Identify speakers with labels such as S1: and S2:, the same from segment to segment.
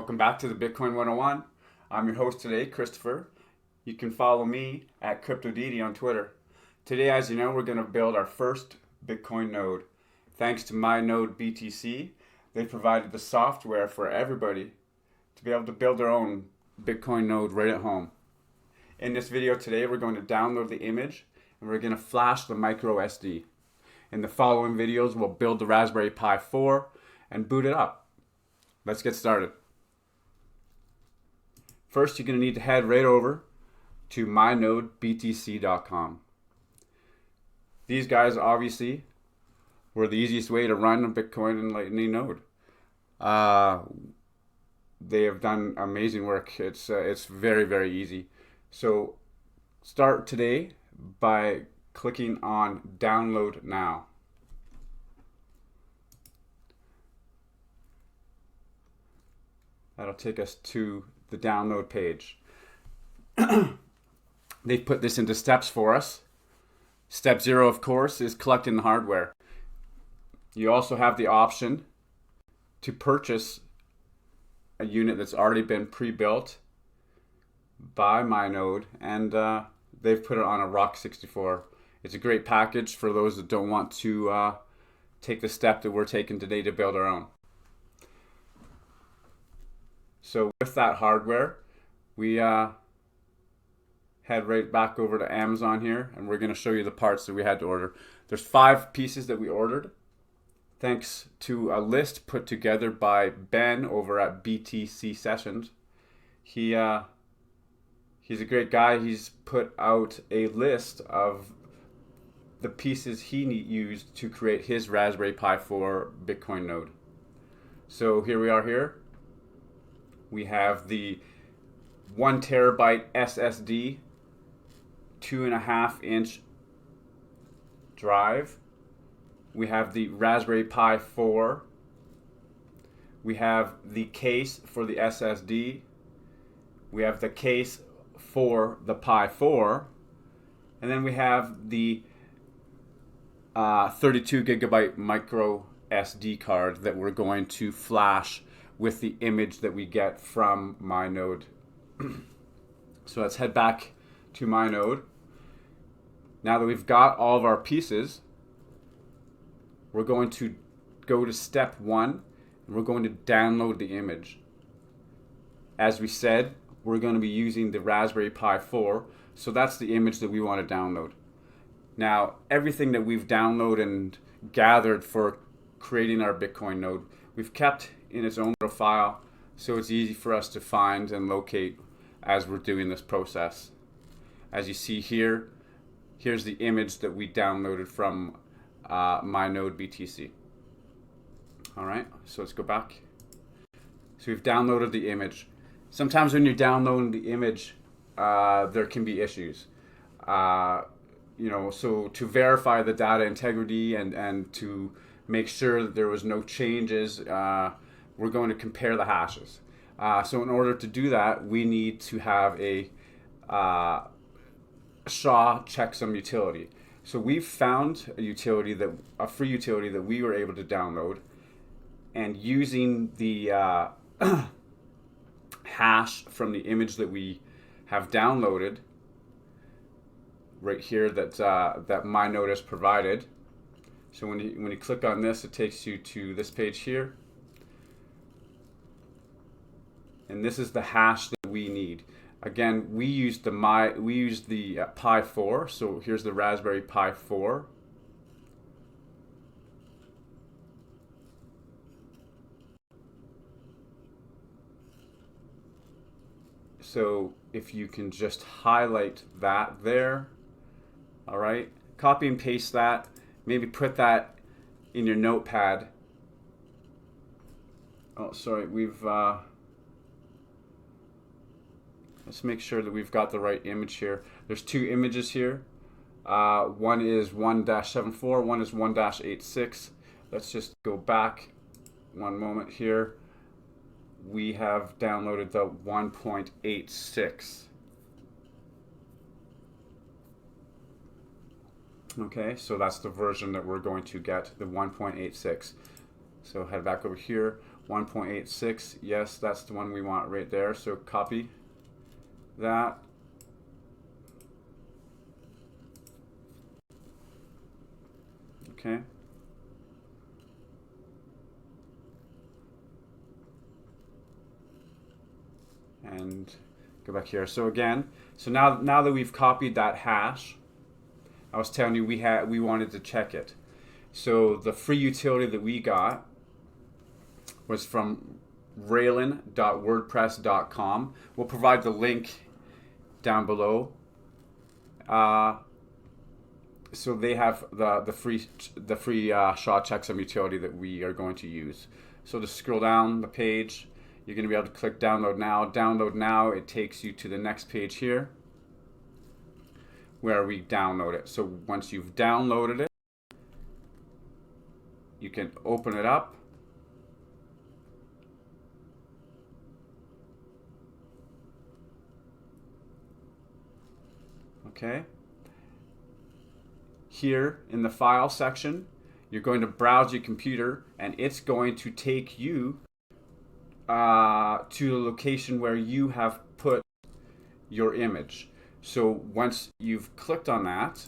S1: Welcome back to the Bitcoin 101. I'm your host today, Christopher. You can follow me at CryptoDD on Twitter. Today, as you know, we're going to build our first Bitcoin node. Thanks to myNode BTC, they provided the software for everybody to be able to build their own Bitcoin node right at home. In this video today, we're going to download the image and we're going to flash the microSD. In the following videos, we'll build the Raspberry Pi 4 and boot it up. Let's get started. First, you're going to need to head right over to mynodebtc.com. These guys obviously were the easiest way to run a Bitcoin and Lightning node. They have done amazing work. It's very, very easy. So start today by clicking on Download Now. That'll take us to the download page. They've put this into steps for us. Step 0, of course, is collecting the hardware. You also have the option to purchase a unit that's already been pre-built by myNode, and they've put it on a ROC64. It's a great package for those that don't want to take the step that we're taking today to build our own. So with that hardware, we head right back over to Amazon here, and we're going to show you the parts that we had to order. There's 5 pieces that we ordered, thanks to a list put together by Ben over at BTC Sessions. He's a great guy. He's put out a list of the pieces he used to create his Raspberry Pi 4 Bitcoin node. So here we are here. We have the 1 terabyte SSD, 2.5-inch drive. We have the Raspberry Pi 4. We have the case for the SSD. We have the case for the Pi 4. And then we have the 32 gigabyte micro SD card that we're going to flash with the image that we get from myNode. So let's head back to myNode. Now that we've got all of our pieces, we're going to go to step 1 and we're going to download the image. As we said, we're going to be using the Raspberry Pi 4, so that's the image that we want to download. Now, everything that we've downloaded and gathered for creating our Bitcoin node, we've kept in its own little file, so it's easy for us to find and locate as we're doing this process. As you see here, here's the image that we downloaded from myNode BTC. Alright, so let's go back. So we've downloaded the image. Sometimes when you're downloading the image, there can be issues. So to verify the data integrity and to make sure that there was no changes, we're going to compare the hashes. So in order to do that, we need to have a SHA checksum utility. So we've found a free utility that we were able to download, and using the hash from the image that we have downloaded right here that myNode has provided. So when you click on this, it takes you to this page here. And this is the hash that we need. Again, we used the Pi 4, so here's the Raspberry Pi 4. So if you can just highlight that there, all right, copy and paste that, maybe put that in your notepad. Oh, sorry, let's make sure that we've got the right image here. There's 2 images here. One is 1-74, one is 1-86. Let's just go back one moment here. We have downloaded the 1.86. Okay, so that's the version that we're going to get, the 1.86. So head back over here. 1.86. Yes, that's the one we want right there. So copy that. Okay. And go back here. So again, so now that we've copied that hash, I was telling you we wanted to check it. So the free utility that we got was from raylin.wordpress.com. We'll provide the link down below. So they have the free SHA checksum utility that we are going to use. So to scroll down the page, you're going to be able to click download now. Download now, it takes you to the next page here where we download it. So once you've downloaded it, you can open it up. Okay. Here in the file section, you're going to browse your computer and it's going to take you to the location where you have put your image. So once you've clicked on that,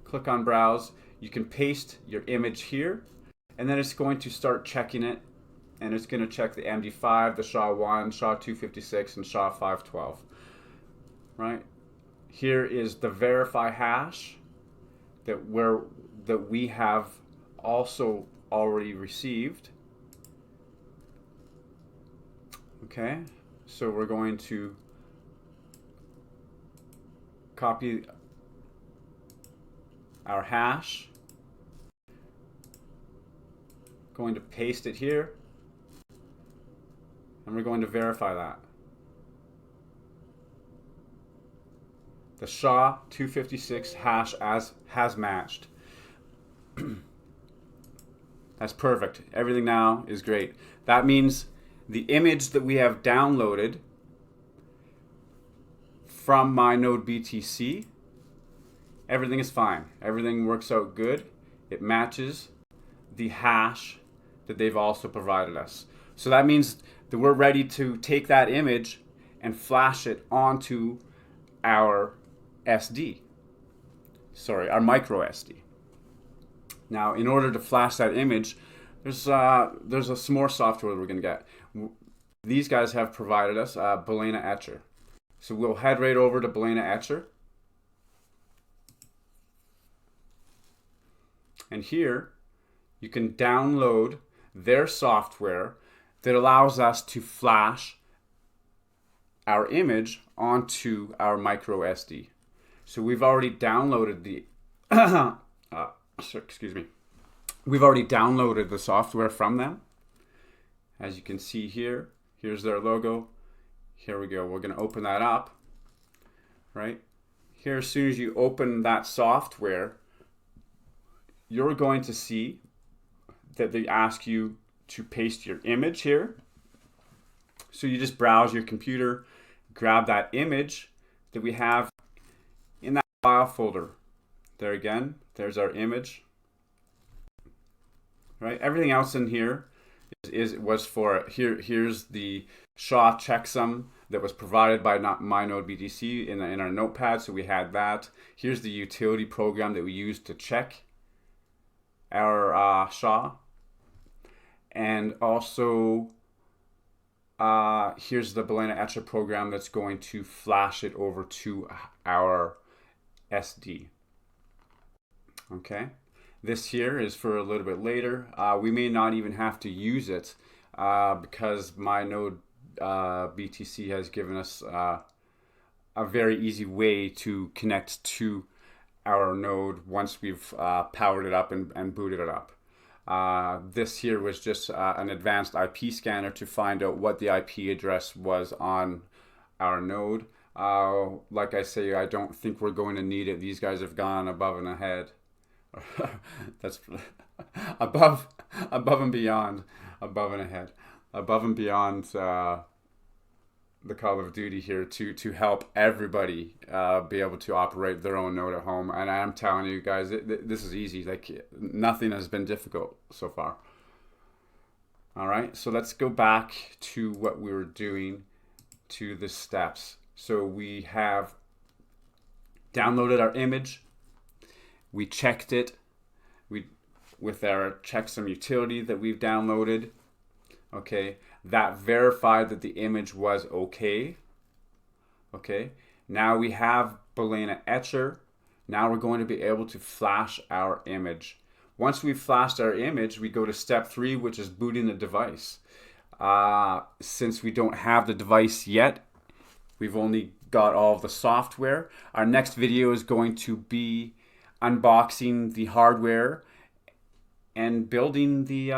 S1: click on browse, you can paste your image here, and then it's going to start checking it, and it's going to check the MD5, the SHA-1, SHA-256, and SHA-512. Right? Here is the verify hash that we have also already received. Okay, so we're going to copy our hash, going to paste it here, and we're going to verify that. The SHA-256 hash has matched. That's perfect. Everything now is great. That means the image that we have downloaded from myNode BTC, everything is fine. Everything works out good. It matches the hash that they've also provided us. So that means that we're ready to take that image and flash it onto our SD. Sorry, our microSD. Now, in order to flash that image, there's some more software that we're going to get. These guys have provided us Balena Etcher. So we'll head right over to Balena Etcher. And here, you can download their software that allows us to flash our image onto our microSD. So we've already downloaded the excuse me. We've already downloaded the software from them. As you can see here, here's their logo. Here we go. We're going to open that up. Right? Here, as soon as you open that software, you're going to see that they ask you to paste your image here. So you just browse your computer, grab that image that we have in that file folder. There again, there's our image. Right? Everything else in here was for here's the SHA checksum that was provided by myNode BTC in our notepad, so we had that. Here's the utility program that we used to check our SHA, and also here's the Balena Etcher program that's going to flash it over to our SD. Okay. This here is for a little bit later. We may not even have to use it because myNode BTC has given us a very easy way to connect to our node once we've powered it up and booted it up. This here was just an advanced IP scanner to find out what the IP address was on our node. Like I say, I don't think we're going to need it. These guys have gone above and ahead. That's above and beyond, above and ahead, above and beyond the Call of Duty here to help everybody be able to operate their own node at home. And I'm telling you guys, this is easy. Like, nothing has been difficult so far. All right, so let's go back to what we were doing, to the steps. So we have downloaded our image, we checked it with our checksum utility that we've downloaded. Okay, that verified that the image was okay. Okay, now we have Balena Etcher. Now we're going to be able to flash our image. Once we've flashed our image, we go to step 3, which is booting the device. Since we don't have the device yet, we've only got all of the software. Our next video is going to be unboxing the hardware and building the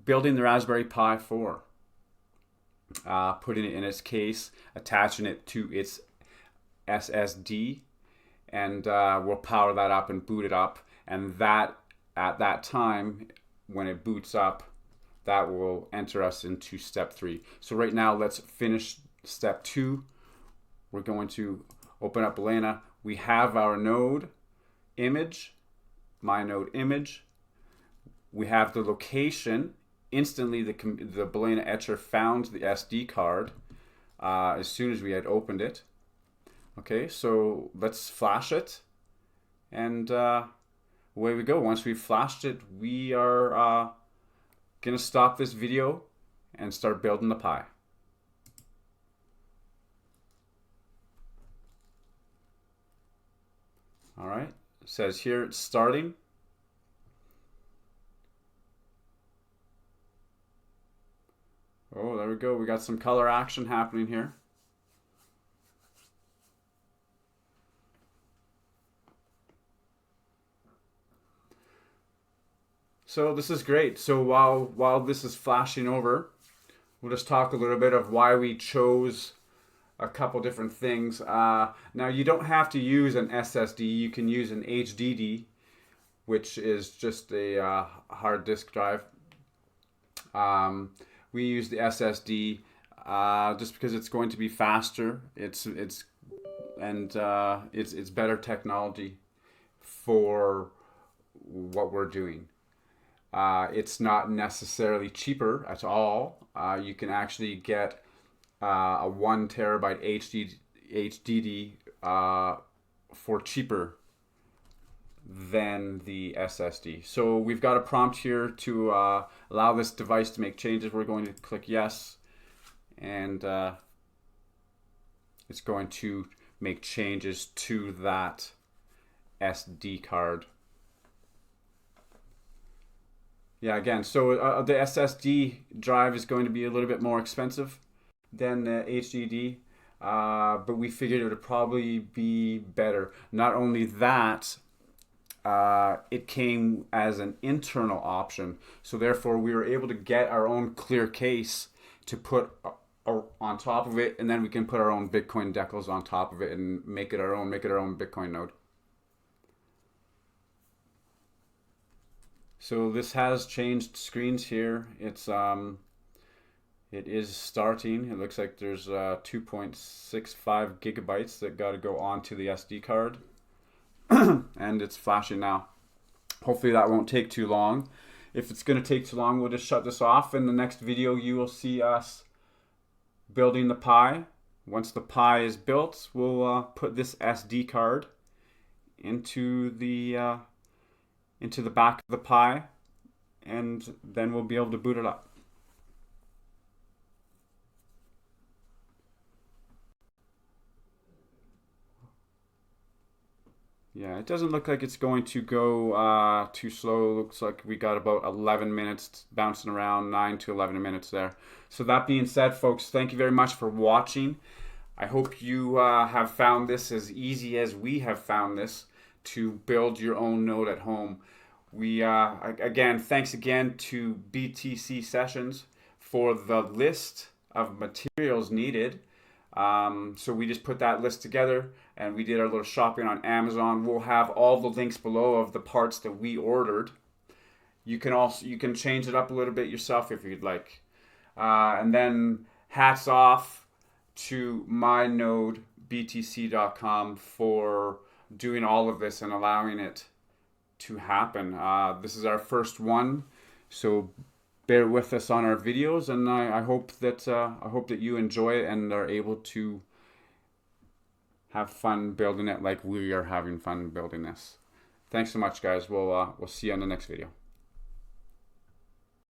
S1: Raspberry Pi 4. Putting it in its case, attaching it to its SSD, and we'll power that up and boot it up. And that, at that time, when it boots up, that will enter us into step 3. So right now, let's finish step 2. We're going to open up Balena. We have our node image, myNode image. We have the location. Instantly, the Balena Etcher found the SD card as soon as we had opened it. Okay, so let's flash it, and away we go. Once we've flashed it, we are gonna stop this video and start building the Pi. All right, it says here it's starting. Oh, there we go. We got some color action happening here. So this is great. So while this is flashing over, we'll just talk a little bit of why we chose a couple different things. Now you don't have to use an SSD. You can use an HDD, which is just a hard disk drive. We use the SSD just because it's going to be faster. It's better technology for what we're doing. It's not necessarily cheaper at all. You can actually get a 1 terabyte HDD for cheaper than the SSD. So we've got a prompt here to allow this device to make changes. We're going to click yes, and it's going to make changes to that SD card. Yeah, again, so the SSD drive is going to be a little bit more expensive than the HDD, but we figured it would probably be better. Not only that, it came as an internal option, so therefore we were able to get our own clear case to put on top of it, and then we can put our own Bitcoin decals on top of it and make it our own Bitcoin node. So this has changed screens here. It is starting. It looks like there's 2.65 gigabytes that got to go onto the SD card. And it's flashing now. Hopefully that won't take too long. If it's going to take too long, we'll just shut this off. In the next video, you will see us building the Pi. Once the Pi is built, we'll put this SD card into the back of the Pi, and then we'll be able to boot it up. Yeah, it doesn't look like it's going to go too slow. It looks like we got about 11 minutes bouncing around, 9 to 11 minutes there. So that being said, folks, thank you very much for watching. I hope you have found this as easy as we have found this to build your own node at home. We again, thanks again to BTC Sessions for the list of materials needed. So we just put that list together and we did our little shopping on Amazon. We'll have all the links below of the parts that we ordered. You can change it up a little bit yourself if you'd like. And then hats off to mynodebtc.com for doing all of this and allowing it to happen. This is our first one, so bear with us on our videos, and I hope that you enjoy it and are able to have fun building it like we are having fun building this. Thanks so much, guys. We'll see you on the next video.